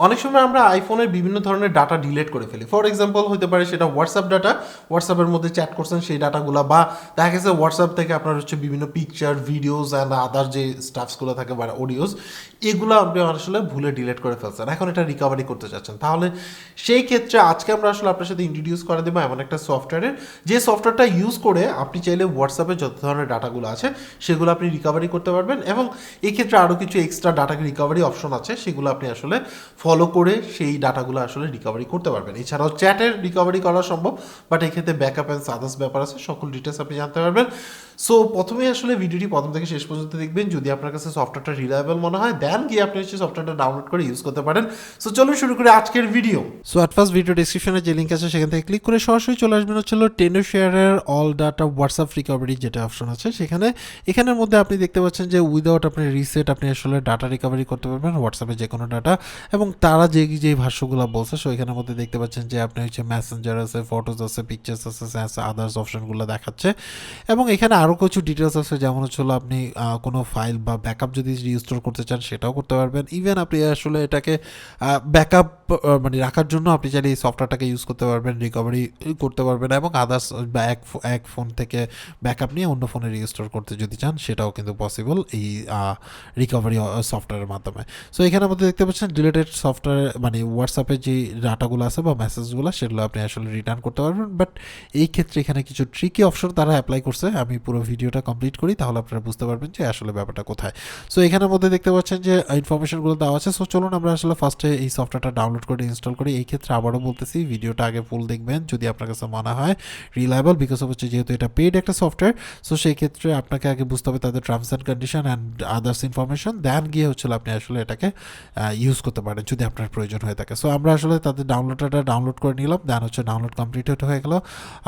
অনেক সময় আমরা আইফোনের বিভিন্ন ধরনের ডাটা ডিলিট করে ফেলি। ফর এক্সাম্পল হতে পারে সেটা হোয়াটসঅ্যাপ ডাটা, হোয়াটসঅ্যাপের মধ্যে চ্যাট করছেন সেই ডাটাগুলো, বা দেখা গেছে হোয়াটসঅ্যাপ থেকে আপনার বিভিন্ন পিকচার, ভিডিওস অ্যান্ড আদার যে স্টাফসগুলো থাকে বা অডিওস, এগুলো আপনি আসলে ভুলে ডিলিট করে ফেলছেন, এখন এটা রিকভারি করতে চাচ্ছেন। তাহলে সেই ক্ষেত্রে আজকে আমরা আসলে আপনার সাথে ইন্ট্রোডিউস করে দেবো এমন একটা সফটওয়্যারের, যে সফটওয়্যারটা ইউজ করে আপনি চাইলে হোয়াটসঅ্যাপে যত ধরনের ডাটাগুলো আছে সেগুলো আপনি রিকভারি করতে পারবেন, এবং এই ক্ষেত্রে আরও কিছু এক্সট্রা ডাটা রিকভারি অপশন আছে, সেগুলো আপনি আসলে ফলো করে সেই ডাটাগুলো আসলে রিকভারি করতে পারবেন। এছাড়াও চ্যাটের রিকভারি করা সম্ভব, বাট এক্ষেত্রে ব্যাকআপ অ্যান্ড আদার্স ব্যাপার আছে, সকল ডিটেলস আপনি জানতে পারবেন। সো প্রথমেই আসলে ভিডিওটি প্রথম থেকে শেষ পর্যন্ত দেখবেন। যদি আপনার কাছে সফটওয়্যারটা রিলায়েবল মনে হয়, দেন গিয়ে আপনি সফটওয়্যারটা ডাউনলোড করে ইউজ করতে পারেন। সো চলুন শুরু করে আজকের video. So at first video ডিসক্রিপশনে যে লিঙ্ক আছে সেখান থেকে ক্লিক করে সরাসরি চলে আসবেন টেনো শেয়ারের অল ডাটা হোয়াটসঅ্যাপ রিকভারি যেটা অপশন আছে সেখানে। এখানের মধ্যে আপনি দেখতে পাচ্ছেন যে উইদাউট আপনি রিসেট আপনি আসলে ডাটা রিকভারি করতে পারবেন হোয়াটসঅ্যাপে যে কোনো ডাটা, এবং তারা যে ভাষ্যগুলো বলছে। সো এখানের মধ্যে দেখতে পাচ্ছেন যে আপনি মেসেঞ্জার আছে, ফটোস আছে, পিকচার্স আছে, আদার্স অপশনগুলো দেখাচ্ছে, এবং এখানে আরও কিছু ডিটেলস আছে, যেমন আপনি কোনো ফাইল বা ব্যাকআপ যদি রিস্টোর করতে চান সেটাও করতে পারবেন। ইভেন আপনি আসলে এটাকে ব্যাকআপ রাখার জন্য আপনি চাইলে এই সফটওয়্যারটাকে ইউজ করতে পারবেন, রিকভারি করতে পারবেন, এবং আদার্স বা এক ফোন থেকে ব্যাকআপ নিয়ে অন্য ফোনে রিস্টোর করতে যদি চান সেটাও কিন্তু পসিবল এই রিকভারি সফটওয়্যারের মাধ্যমে। সো এখানে আমাদের দেখতে পাচ্ছেন ডিলেটেড সফটওয়্যার হোয়াটসঅ্যাপে যে ডাটাগুলো আছে বা মেসেজগুলো সেগুলো আপনি আসলে রিটার্ন করতে পারবেন। বাট এই ক্ষেত্রে এখানে কিছু ট্রিকি অপশন তারা অ্যাপ্লাই করছে, আমি পুরো ভিডিওটা কমপ্লিট করি তাহলে আপনারা বুঝতে পারবেন যে আসলে ব্যাপারটা কোথায়। সো এখানের মধ্যে দেখতে পাচ্ছেন যে ইনফরমেশনগুলো দেওয়া আছে। সো চলুন আমরা আসলে ফার্স্টে এই সফটওয়্যারটা ডাউনলোড করে ইনস্টল করি। এই ক্ষেত্রে আবারও বলতেছি, ভিডিওটা আগে ফুল দেখবেন যদি আপনার কাছে মনে হয় রিলায়েবল, বিকজ যেহেতু এটা পেইড একটা সফটওয়্যার। সো সেই ক্ষেত্রে আপনাকে আগে বুঝতে হবে তাদের terms and condition and others information, then গিয়ে আপনি আসলে এটাকে ইউজ করতে পারেন যদি আপনার প্রয়োজন হয়ে থাকে। সো আমরা আসলে তাদের ডাউনলোড করে নিলাম, দেন ডাউনলোড কমপ্লিটেড হয়ে গেল।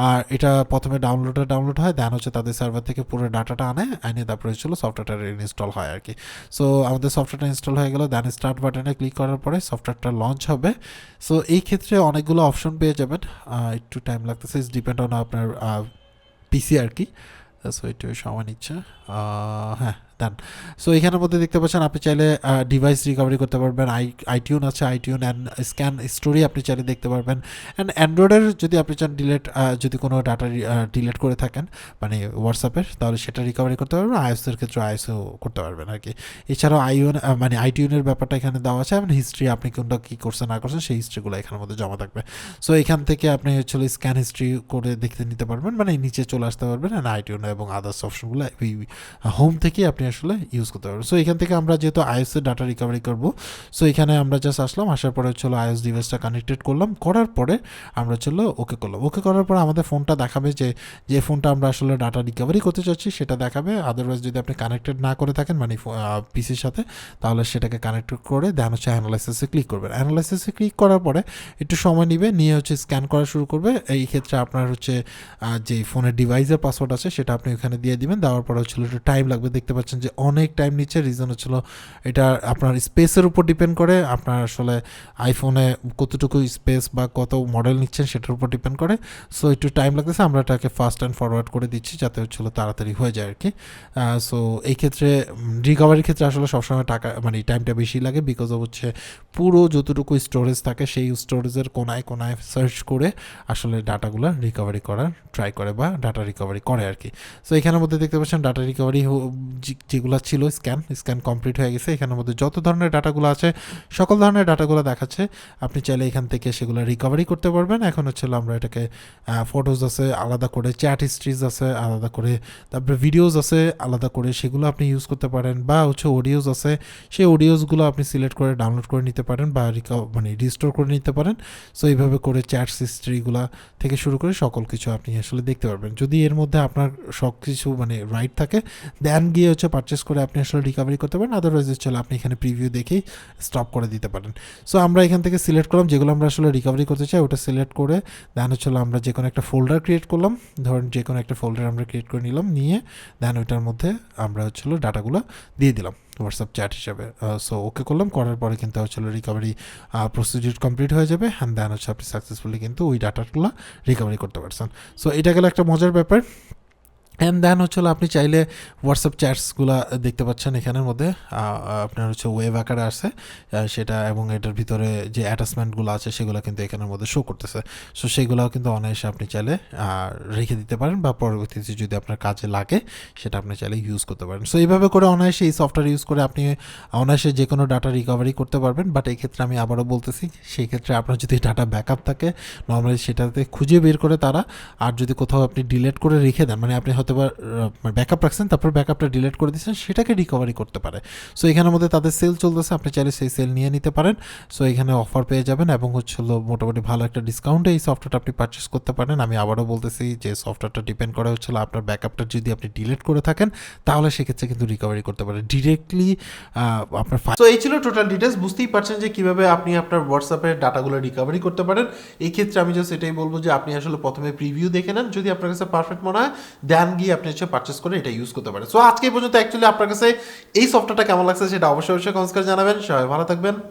আর এটা প্রথমে ডাউনলোড হয়, দেন তাদের সার্ভার থেকে পুরো ডাটাটা আনে তারপরে সফটওয়্যারটা ইনস্টল হয় আর কি। সো আমাদের সফটওয়্যারটা ইনস্টল হয়ে গেল, দেন স্টার্ট বাটনে ক্লিক করার পরে সফটওয়্যারটা লঞ্চ হবে। সো এই ক্ষেত্রে অনেকগুলো অপশন পেয়ে যাবেন, একটু টাইম লাগতেছে, ইটস ডিপেন্ড অন আপনার পিসি আর কি। সো একটু সময় নিচ্ছে, হ্যাঁ ডান। সো এখানের মধ্যে দেখতে পাচ্ছেন আপনি চাইলে ডিভাইস রিকভারি করতে পারবেন, আইটিউন আছে, আইটিউন অ্যান্ড স্ক্যান স্টোরি আপনি চাইলে দেখতে পারবেন। অ্যান্ড অ্যান্ড্রয়েডের যদি আপনি চান যদি কোনো ডাটা ডিলেট করে থাকেন হোয়াটসঅ্যাপের, তাহলে সেটা রিকভারি করতে পারবেন। আইওএসের ক্ষেত্রে আইওএসও করতে পারবেন আর কি। এছাড়াও আইটিউনের ব্যাপারটা এখানে দেওয়া আছে, এবং হিস্ট্রি আপনি কোনটা কী করছেন না করছেন সেই হিস্ট্রিগুলো এখানের মধ্যে জমা থাকবে। সো এখান থেকে আপনি স্ক্যান হিস্ট্রি করে দেখতে নিতে পারবেন, নিচে চলে আসতে পারবেন, অ্যান্ড আইটিউন এবং আদার্স অপশনগুলো হোম থেকে আপনি আসলে ইউজ করতে পারবেন। সো এখান থেকে আমরা যেহেতু আইওএসের ডাটা রিকভারি করব, সো এখানে আমরা জাস্ট আসলাম, আসার পরে আইওএস ডিভাইসটা কানেক্টেড করলাম, করার পরে আমরা ওকে করলাম। ওকে করার পরে আমাদের ফোনটা দেখাবে যে ফোনটা আমরা আসলে ডাটা রিকভারি করতে চাচ্ছি সেটা দেখাবে। আদারওয়াইজ যদি আপনি কানেক্টেড না করে থাকেন পিসির সাথে, তাহলে সেটাকে কানেক্টেড করে দেন অ্যানালাইসিসে ক্লিক করবেন। অ্যানালাইসিসে ক্লিক করার পরে একটু সময় নিয়ে স্ক্যান করা শুরু করবে। এই ক্ষেত্রে আপনার যে ফোনের ডিভাইসের পাসওয়ার্ড আছে সেটা আপনি ওখানে দিয়ে দিবেন। দেওয়ার পরে একটু টাইম লাগবে, দেখতে পাচ্ছেন যে অনেক টাইম নিচ্ছে। রিজন এটা আপনার স্পেসের উপর ডিপেন্ড করে, আপনার আসলে আইফোনে কতটুকু স্পেস বা কত মডেল নিচ্ছেন সেটার উপর ডিপেন্ড করে। সো একটু টাইম লাগতেছে, আমরা এটাকে ফাস্ট অ্যান্ড ফরওয়ার্ড করে দিচ্ছি যাতে তাড়াতাড়ি হয়ে যায় আর কি। সো এই ক্ষেত্রে রিকভারির ক্ষেত্রে আসলে সবসময় টাকা টাইমটা বেশি লাগে, বিকজ পুরো যতটুকু স্টোরেজ থাকে সেই স্টোরেজের কোনায় কোনায় সার্চ করে আসলে ডাটাগুলো রিকভারি করার ট্রাই করে বা ডাটা রিকভারি করে আর কি। সো এখানের মধ্যে দেখতে পাচ্ছেন ডাটা রিকভারি যেগুলো ছিল স্ক্যান কমপ্লিট হয়ে গেছে। এখানের মধ্যে যত ধরনের ডাটাগুলো আছে সকল ধরনের ডাটাগুলো দেখাচ্ছে, আপনি চাইলে এখান থেকে সেগুলো রিকভারি করতে পারবেন। এখন আমরা এটাকে ফটোজ আছে আলাদা করে, চ্যাট হিস্ট্রিজ আছে আলাদা করে, তারপরে ভিডিওস আছে আলাদা করে, সেগুলো আপনি ইউজ করতে পারেন, বা অডিওস আছে, সেই অডিওসগুলো আপনি সিলেক্ট করে ডাউনলোড করে নিতে পারেন বা রিস্টোর করে নিতে পারেন। সো এইভাবে করে চ্যাট হিস্ট্রিগুলো থেকে শুরু করে সকল কিছু আপনি আসলে দেখতে পারবেন। যদি এর মধ্যে আপনার সব কিছু রাইট থাকে, দেন গিয়ে পারচেস করে আপনি আসলে রিকভারি করতে পারেন। আদারওয়াইজ আপনি এখানে প্রিভিউ দেখেই স্টপ করে দিতে পারেন। সো আমরা এখান থেকে সিলেক্ট করলাম যেগুলো আমরা আসলে রিকভারি করতে চাই, ওটা সিলেক্ট করে দেন আমরা যে কোনো একটা ফোল্ডার ক্রিয়েট করলাম। ধরুন যে কোনো একটা ফোল্ডার আমরা ক্রিয়েট করে নিলাম, নিয়ে দেন ওইটার মধ্যে আমরা ডাটাগুলো দিয়ে দিলাম হোয়াটসঅ্যাপ চ্যাট হিসাবে। সো ওকে করলাম, করার পরে কিন্তু রিকভারি প্রসিডিউর কমপ্লিট হয়ে যাবে, অ্যান্ড দেন আপনি সাকসেসফুলি কিন্তু ওই ডাটাগুলো রিকভারি করতে পারছেন। সো এটা গেল একটা মজার ব্যাপার। অ্যান্ড দেন হচ্ছে হলো আপনি চাইলে হোয়াটসঅ্যাপ চ্যাটসগুলো দেখতে পাচ্ছেন এখানের মধ্যে আপনার হচ্ছে ওয়েব আকারে আসছে সেটা, এবং এটার ভিতরে যে অ্যাটাচমেন্টগুলো আছে সেগুলো কিন্তু এখানের মধ্যে শো করতেছে। সো সেগুলোও কিন্তু অনায়াসে আপনি চাইলে রেখে দিতে পারেন, বা পরবর্তীতে যদি আপনার কাজে লাগে সেটা আপনি চাইলে ইউজ করতে পারেন। সো এইভাবে করে অনায়াসে এই সফটওয়্যার ইউজ করে আপনি অনায়াসে যে কোনো ডাটা রিকভারি করতে পারবেন। বাট এই ক্ষেত্রে আমি আবারও বলতেছি, সেই ক্ষেত্রে আপনার যদি ডাটা ব্যাকআপ থাকে নর্মালি সেটাতে খুঁজে বের করে তারা, আর যদি কোথাও আপনি ডিলিট করে রেখে দেন, মানে আপনি হয়তো ব্যাকআপ রাখছেন তারপর ব্যাকআপটা ডিলিট করে দিচ্ছেন, সেটাকে রিকভারি করতে পারে। সো এখানের মধ্যে তাদের সেল চলতেছে, আপনি চাইলে সেই সেল নিয়ে নিতে পারেন। সো এখানে অফার পেয়ে যাবেন, এবং হচ্ছে মোটামুটি ভালো একটা ডিসকাউন্টে এই সফটওয়্যারটা আপনি পারচেস করতে পারেন। আমি আবারও বলতেছি যে সফটওয়্যারটা ডিপেন্ড করে হচ্ছে আপনার ব্যাকআপটা যদি আপনি ডিলিট করে থাকেন তাহলে সেক্ষেত্রে কিন্তু রিকভারি করতে পারেন ডিরেক্টলি আপনার। তো এই ছিল টোটাল ডিটেলস। বুঝতেই পারছেন যে কিভাবে আপনি আপনার হোয়াটসঅ্যাপের ডাটাগুলো রিকভারি করতে পারেন। এই ক্ষেত্রে আমি জাস্ট এটাই বলবো যে আপনি আসলে প্রথমে প্রিভিউ দেখে নেন, যদি আপনার কাছে পারফেক্ট মনে হয় দেন গিয়ে আপনি হচ্ছে পারচেস করে এটা ইউজ করতে পারেন। সো আজকে এই পর্যন্ত অ্যাকচুয়ালি আপনার কাছে এই সফটওয়্যারটা কেমন লাগছে সেটা অবশ্যই কমেন্টস করে জানাবেন। সবাই ভালো থাকবেন।